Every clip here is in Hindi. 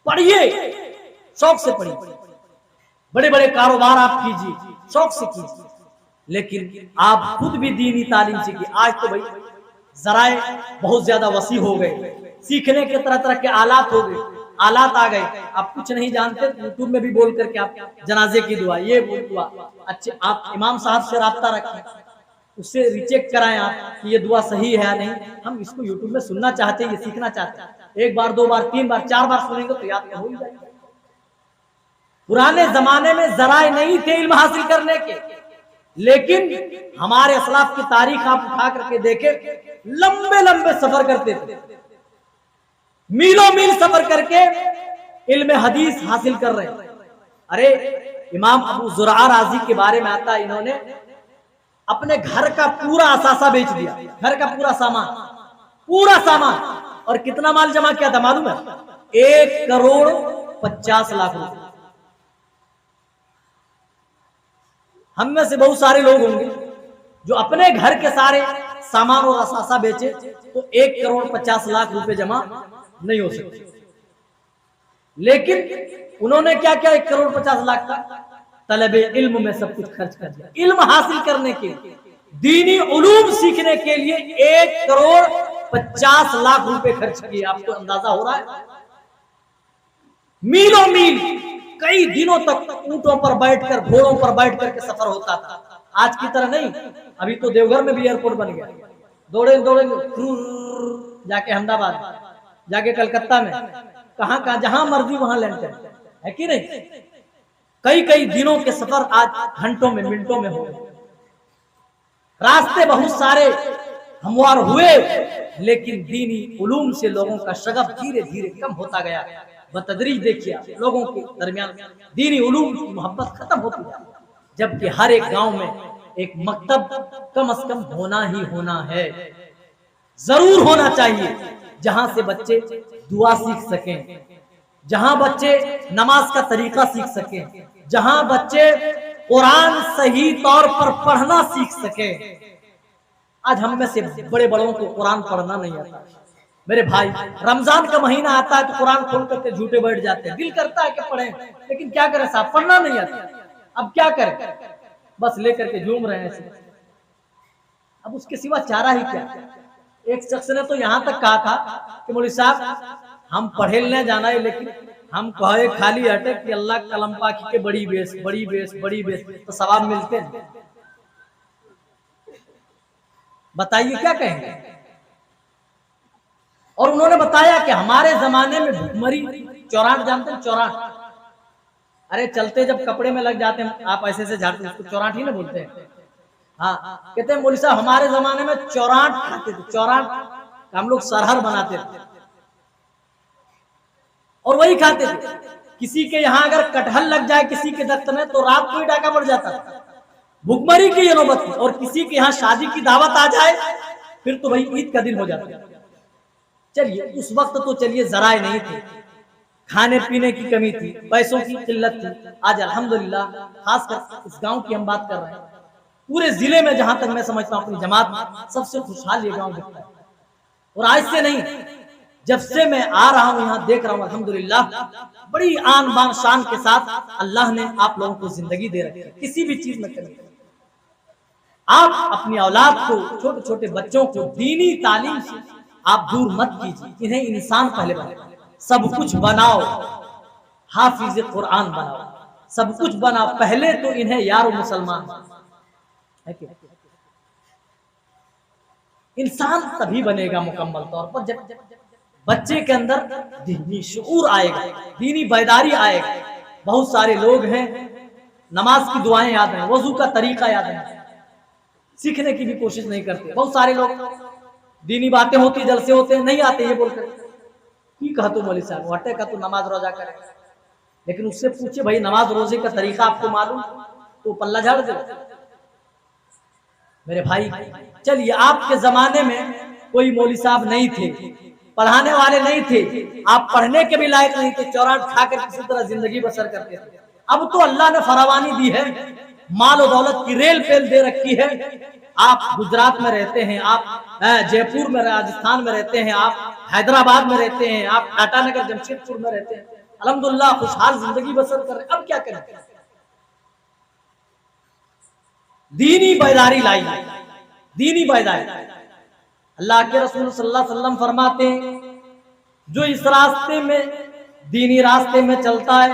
पढ़िए, शौक से पढ़िए, बड़े बड़े कारोबार आप कीजिए, शौक से कीजिए, लेकिन आप खुद भी दीनी तालीम सीखिए। आज तो भाई जराए बहुत ज्यादा वसी हो गए, सीखने के तरह तरह के आलात हो गए, आलात आ गए, आप कुछ नहीं जानते यूट्यूब में भी बोल करके आप जनाजे की दुआ, ये दुआ अच्छे, आप इमाम साहब से राब्ता रखें, उससे रिचेक कराएं आप कि ये दुआ सही है या नहीं। हम इसको यूट्यूब में सुनना चाहते हैं, ये सीखना चाहते हैं, एक बार, दो बार, तीन बार, चार बार सुनेंगे तो याद तो हो ही जाएगा। पुराने जमाने में जराए नहीं थे इल्म हासिल करने के, लेकिन हमारे असलाफ की तारीख आप उठा करके देखे, लंबे लंबे सफर करते थे, मीलों मील सफर करके इल्म हदीस हासिल कर रहे हैं। अरे इमाम अबू जुरआ राजी के बारे में आता है, इन्होंने अपने घर का पूरा असासा बेच दिया, घर का पूरा सामान, और कितना माल जमा किया था मालूम है? 1,50,00,000 रुपए। हम में से बहुत सारे लोग होंगे जो अपने घर के सारे सामान और असासा बेचे तो 1,50,00,000 रुपए जमा नहीं हो सकते, लेकिन उन्होंने क्या किया, 1,50,00,000 का तलबे इल्म में सब कुछ खर्च कर दिया। इल्म हासिल करने के लिए, दीनी उलूम सीखने के लिए 1,50,00,000 रुपए खर्च किए। आपको अंदाजा हो रहा है? मीलों मील, कई दिनों तक ऊंटों पर बैठकर, घोड़ों पर बैठकर के सफर होता था। आज की तरह नहीं, अभी तो देवघर में भी एयरपोर्ट बन गया, दौड़ेंगे जाके अहमदाबाद, जाके कलकत्ता में, कहां जहां मर्जी वहां लैंड है कि नहीं? कई कई दिनों के सफर आज घंटों में, मिनटों में हो गए। रास्ते बहुत सारे हमवार हुए, लेकिन दीनी उलूम से लोगों का शगफ धीरे धीरे कम होता गया। बतदरीज देखिए लोगों के दरमियान दीनी उलूम की मोहब्बत खत्म होती है, जबकि हर एक गांव में एक मकतब कम से कम होना ही होना है, जरूर होना चाहिए, जहां से बच्चे दुआ सीख सकें, जहां बच्चे नमाज का तरीका सीख सकें, जहां बच्चे कुरान सही तौर पर पढ़ना सीख सकें। आज हम में से बड़े बड़ों को कुरान पढ़ना नहीं आता। मेरे भाई, रमजान का महीना आता है तो कुरान खोल करके झूठे बैठ जाते हैं, दिल करता है कि पढ़ें, लेकिन क्या करें साहब, पढ़ना नहीं आता। अब क्या करें, बस लेकर के झूम रहे हैं, अब उसके सिवा चारा ही क्या। एक शख्स ने तो यहां तक कहा था कि मौलवी साहब हम पढ़े लेने जाना है, लेकिन हम कहे खाली हटे कि अल्लाह कलम पाकी के बड़ी बेस, बड़ी बेस, बड़ी बेस, तो सवाब मिलते हैं। बताइए क्या कहेंगे। और उन्होंने बताया कि हमारे जमाने में भुखमरी, चौराट जानते हैं? चौराट, अरे चलते जब कपड़े में लग जाते हैं आप ऐसे से झाड़ते, उसको चौराट ही ना बोलते हैं। हाँ, कहते हैं मौलवी साहब हमारे जमाने में चौराट खाते थे, चौराट हम लोग सरहर बनाते थे और वही खाते थे। किसी के यहाँ अगर कटहल लग जाए किसी के दस्त में तो रात को ही डाका पड़ जाता था, भुखमरी की ये नौबत थी। और किसी के यहाँ शादी की दावत आ जाए फिर तो भाई ईद का दिन हो जाता। चलिए उस वक्त तो चलिए जराए नहीं थे, खाने पीने की कमी थी, पैसों की किल्लत थी। आज अल्हम्दुलिल्लाह, खासकर इस गांव की हम बात कर रहे हैं, पूरे जिले में जहां तक मैं समझता हूं अपनी जमात में सबसे खुशहाल ये गांव दिखता है। और आज से नहीं, जब से मैं आ रहा हूं यहाँ देख रहा हूं अल्हम्दुलिल्लाह, बड़ी आन बान शान के साथ अल्लाह ने आप लोगों को जिंदगी दे रखी है, किसी भी चीज में कमी। आप अपनी औलाद को, छोटे छोटे बच्चों को दीनी तालीम से आप दूर मत कीजिए, इन्हें इंसान पहले बनाओ, सब कुछ बनाओ, हाफिज कुरान बनाओ, सब कुछ बनाओ, पहले तो इन्हें यारो मुसलमान है कि इंसान तभी बनेगा मुकम्मल तौर पर जब बच्चे के अंदर दीनी शऊर आएगा, दीनी बेदारी आएगा। बहुत सारे लोग हैं नमाज की दुआएं याद हैं, वजू का तरीका याद है, सीखने की भी कोशिश नहीं करते। बहुत सारे लोग दीनी बातें होती, जलसे होते हैं, नहीं आते, ये बोलकर की कहा तो मौलवी साहब हटे का तो नमाज रोजा करे, लेकिन उससे पूछे भाई नमाज रोजे का तरीका आपको मालूम, तो पल्ला झाड़ दे। मेरे भाई चलिए, आपके जमाने में कोई मौलवी साहब नहीं थे, पढ़ाने वाले नहीं थे, आप पढ़ने के भी लायक नहीं थे, चौराट खाकर किसी तरह जिंदगी बसर करते थे। अब तो अल्लाह ने फरावानी दी है, माल और दौलत की रेल पेल दे रखी है। आप गुजरात में रहते हैं, आप जयपुर में, राजस्थान में रहते हैं, आप हैदराबाद में रहते हैं, आप टाटानगर जमशेदपुर में रहते हैं, अल्हम्दुलिल्लाह खुशहाल जिंदगी बसर कर रहे। अब क्या करें? दीनी बेदारी लाई, दीनी बेदारी। अल्लाह के रसूल सल्लल्लाहु अलैहि वसल्लम फरमाते हैं, जो इस रास्ते में, दीनी रास्ते में चलता है,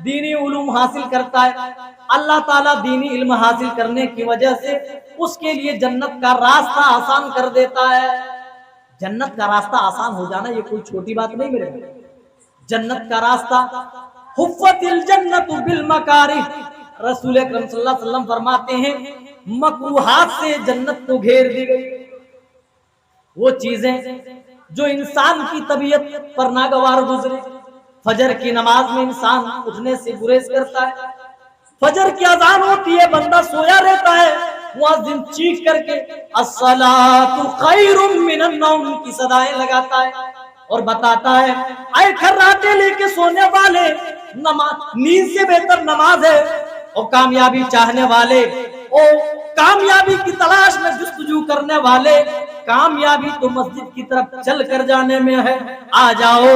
दीनी उलूम हासिल करता है, अल्लाह ताला दीनी इल्म हासिल करने की वजह से उसके लिए जन्नत का रास्ता आसान कर देता है। जन्नत का रास्ता आसान हो जाना ये कोई छोटी बात नहीं मेरे भाई। जन्नत का रास्ता, हुफ़्फ़तिल जन्नतु बिल मकारिह, रसूल अकरम सल्लल्लाहु अलैहि वसल्लम फरमाते हैं, मकरूहात से जन्नत को घेर दी गई। वो चीजें जो इंसान की तबीयत पर नागवार गुजरे। फजर की नमाज में इंसान उठने से गुरेज करता है, फजर की अजान होती है, बंदा सोया रहता है, मुअज्जिन चीख करके अस्सलातु खैरुम मिनन नौम की सदाएं लगाता है और बताता है, ऐ खर्राटे लेके सोने वाले, नमाज नींद से बेहतर नमाज है। और कामयाबी चाहने वाले, ओ कामयाबी की तलाश में जुस्तजू करने वाले, कामयाबी तो मस्जिद की तरफ चल कर जाने में है। आ जाओ,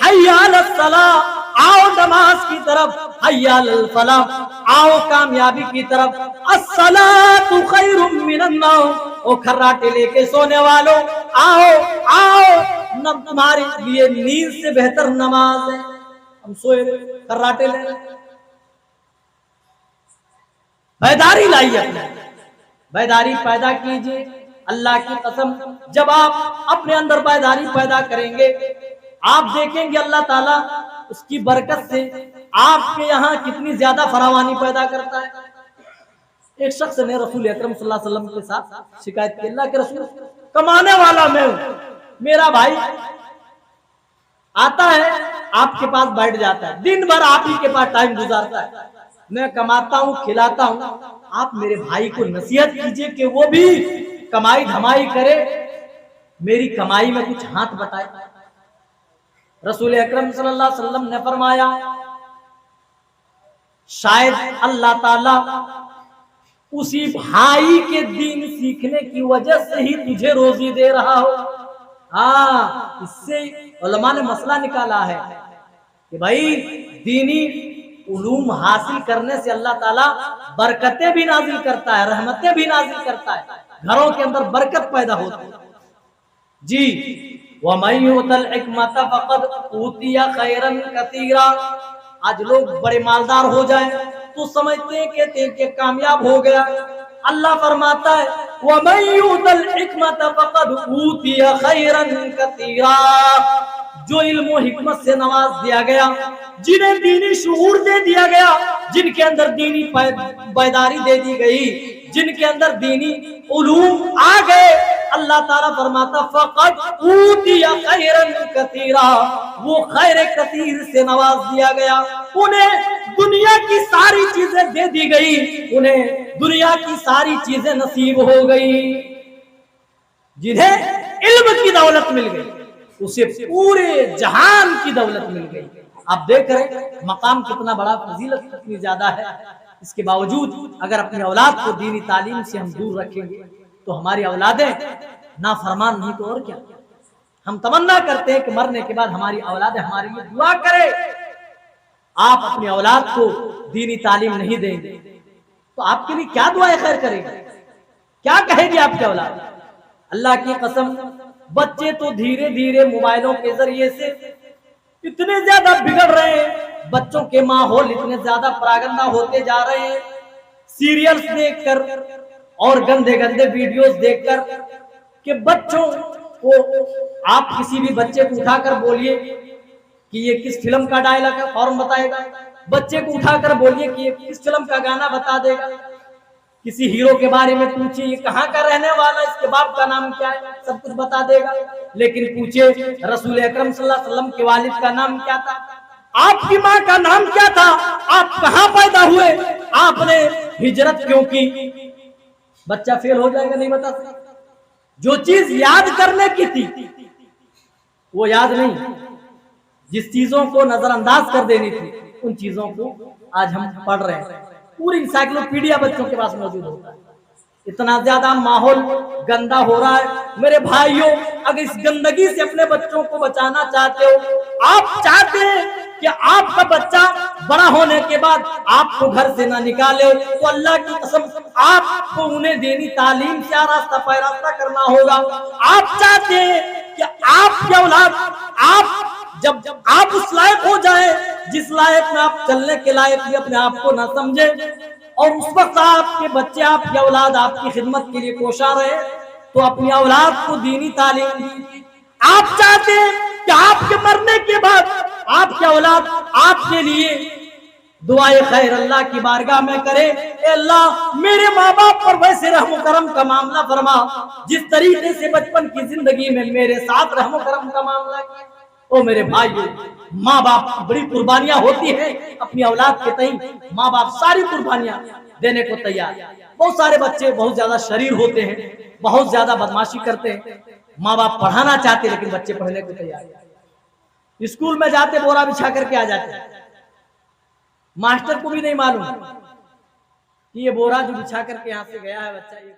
हय्या अलस सलाह, आओ नमाज की तरफ, हय्या अलल फलाह, आओ कामयाबी की तरफ। अस्सलातु खैरुम मिनन नौम, ओ खर्राटे लेके सोने वालों, आओ आओ, न तुम्हारे लिए नींद से बेहतर नमाज है। हम सोए खर्राटे ले, बेदारी लाइए, बेदारी पैदा कीजिए। अल्लाह की कसम, जब आप अपने अंदर बेदारी पैदा करेंगे, आप देखेंगे अल्लाह ताला उसकी बरकत से आपके यहाँ कितनी ज्यादा फरावानी पैदा करता है। एक शख्स ने रसूल अकरम सल्लल्लाहु अलैहि वसल्लम के साथ शिकायत की, अल्लाह के रसूल, कमाने वाला मैं हूं, मेरा भाई आता है आपके पास बैठ जाता है, दिन भर आप ही के पास टाइम गुजारता है, मैं कमाता हूं, खिलाता हूं, आप मेरे भाई को नसीहत कीजिए कि वो भी कमाई धमाई करे, मेरी कमाई में कुछ हाथ बटाए। रसूल अकरम सल्लल्लाहु अलैहि वसल्लम ने फरमाया, शायद अल्लाह ताला उसी भाई के दीन सीखने की वजह से ही तुझे रोजी दे रहा हो। हाँ, इससे उलमा ने मसला निकाला है कि भाई दीनी उलूम हासिल करने से अल्लाह ताला बरकतें भी नाजिल करता है, रहमतें भी नाजिल करता है, घरों के अंदर बरकत पैदा होती है। जी, वमन युतल हिकमत फक़द ऊतिया खैरन कसीरा। आज लोग बड़े मालदार हो जाए तो समझते हैं, कहते हैं कि कामयाब हो गया। अल्लाह फरमाता है, वमन युतल हिकमत फक़द ऊतिया खैरन कसीरा। जो इल्म और हिकमत से नवाज दिया गया, जिन्हें दीनी शऊर दे दिया गया, जिनके अंदर दीनी बेदारी दे दी गई, जिनके अंदर दीनी उलूम आ गए, अल्लाह ताला फरमाता फक़द ऊतिया खैरन कसीरा, वो खैर कसीर से नवाज दिया गया। उन्हें दुनिया की सारी चीजें दे दी गई, उन्हें दुनिया की सारी चीजें नसीब हो गई। जिन्हें इल्म की दौलत मिल गई, उसे पूरे जहान की दौलत मिल गई। आप देख रहे मकाम कितना बड़ा, फजीलत कितनी ज्यादा है। इसके बावजूद अगर अपनी औलाद को दीनी तालीम से हम दूर रखेंगे तो हमारी औलादें नाफरमान नहीं तो और क्या। हम तमन्ना करते हैं कि मरने के बाद हमारी औलादें हमारे लिए दुआ करे। आप अपनी औलाद को दीनी तालीम नहीं देंगे तो आपके लिए क्या दुआएं खैर करेगी, क्या कहेगी आपकी औलाद। अल्लाह की कसम, बच्चे तो धीरे धीरे मोबाइलों के जरिए से इतने ज्यादा बिगड़ रहे हैं, बच्चों के माहौल इतने ज्यादा परागंदा होते जा रहे हैं, सीरियल्स देखकर और गंदे गंदे वीडियोस देखकर, कि बच्चों को आप किसी भी बच्चे को उठाकर बोलिए कि ये किस फिल्म का डायलॉग है, फौरन बताएगा। बच्चे को उठाकर बोलिए कि ये किस फिल्म का गाना, बता देगा। किसी हीरो के बारे में पूछिए ये कहाँ का रहने वाला, इसके बाप का नाम क्या है, सब कुछ बता देगा। लेकिन पूछिए रसूल अकरम सल्लल्लाहु अलैहि वसल्लम के वालिद का नाम क्या था, आपकी माँ का नाम क्या था, आप कहाँ पैदा हुए, आपने हिजरत क्यों की, बच्चा फेल हो जाएगा, नहीं बता सकता। जो चीज याद करने की थी वो याद नहीं, जिस चीजों को नजरअंदाज कर देनी थी उन चीजों को आज हम पढ़ रहे हैं। पूरी इंसाइक्लोपीडिया बच्चों के पास मौजूद होता है। इतना ज्यादा माहौल गंदा हो रहा है। मेरे भाइयों, अगर इस गंदगी से अपने बच्चों को बचाना चाहते हो, आप चाहते हैं कि आपका बच्चा बड़ा होने के बाद आपको घर से ना निकाले तो अल्लाह की कसम आपको उन्हें देनी तालीम क्या रास्ता पैरास्ता करना होगा। आप चाहते हैं कि आपकी औलाद आप जब आप उस लायक हो जाए जिस लायक में आप चलने के लायक भी अपने आप को ना समझे, और उस वक्त आपके बच्चे आपकी औलाद आपकी खिदमत के लिए कोशा रहे, तो अपनी औलाद को दीनी तालीम दीजिए। आप चाहते हैं कि आपके मरने के बाद आपकी औलाद आपके लिए दुआए खैर अल्लाह की बारगाह में करे, अल्लाह मेरे माँ बाप पर वैसे रहमो करम का मामला फरमा जिस तरीके से बचपन की जिंदगी में मेरे साथ रहमो करम का मामला किया। ओ मेरे भाइयों, माँ बाप की बड़ी कुर्बानियां होती है अपनी औलाद के तई, माँ बाप सारी कुर्बानियां देने को तैयार। बहुत सारे बच्चे बहुत ज्यादा शरीर होते हैं, बहुत ज्यादा बदमाशी करते हैं, माँ बाप पढ़ाना चाहते लेकिन बच्चे पढ़ने को तैयार। स्कूल में जाते बोरा बिछा करके आ जाते, मास्टर को भी नहीं मालूम कि ये बोरा जो बिछा करके यहाँ से गया है बच्चा ये